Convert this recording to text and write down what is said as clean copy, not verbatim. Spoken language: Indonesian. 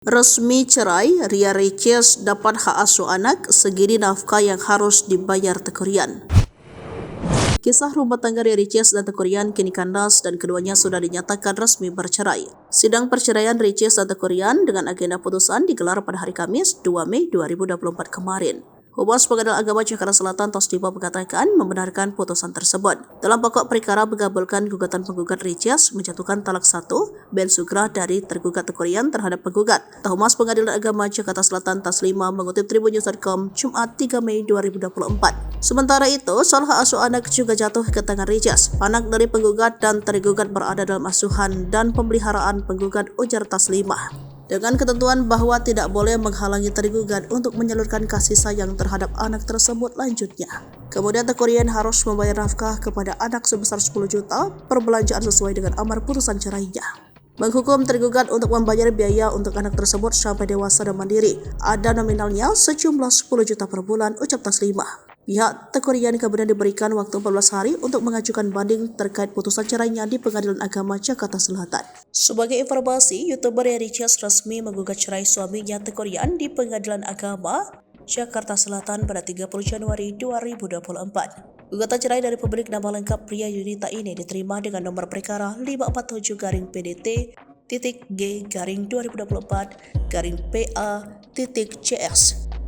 Resmi cerai, Ria Ricis dapat hak asuh anak, segini nafkah yang harus dibayar Teuku Ryan. Kisah rumah tangga Ria Ricis dan Teuku Ryan kini kandas dan keduanya sudah dinyatakan resmi bercerai. Sidang perceraian Ricis dan Teuku Ryan dengan agenda putusan digelar pada hari Kamis 2 Mei 2024 kemarin. Humas Pengadilan Agama Jakarta Selatan Tosdipa mengatakan membenarkan putusan tersebut. Dalam pokok perkara mengabulkan gugatan penggugat Ricis menjatuhkan talak 1 Ben Sugrah dari tergugat Teuku Ryan terhadap penggugat. Humas Pengadilan Agama Jakarta Selatan Taslima mengutip Tribunnews.com Jumat 3 Mei 2024. Sementara itu, soal hak asuh anak juga jatuh ke tangan Ricis. Anak dari penggugat dan tergugat berada dalam asuhan dan pemeliharaan penggugat, ujar Taslima. Dengan ketentuan bahwa tidak boleh menghalangi tergugat untuk menyalurkan kasih sayang terhadap anak tersebut lanjutnya. Kemudian Teuku Ryan harus membayar nafkah kepada anak sebesar 10 juta perbelanjaan sesuai dengan amar putusan cerainya. Menghukum tergugat untuk membayar biaya untuk anak tersebut sampai dewasa dan mandiri. Ada nominalnya sejumlah 10 juta per bulan, ucap Taslima. Pihak Teuku Ryan kemudian diberikan waktu 14 hari untuk mengajukan banding terkait putusan cerainya di Pengadilan Agama Jakarta Selatan. Sebagai informasi, YouTuber Ria Ricis resmi menggugat cerai suaminya Teuku Ryan di Pengadilan Agama Jakarta Selatan pada 30 Januari 2024. Gugatan cerai dari pemilik nama lengkap Pria Yunita ini diterima dengan nomor perkara 547-PDT-G-2024-PA-CS.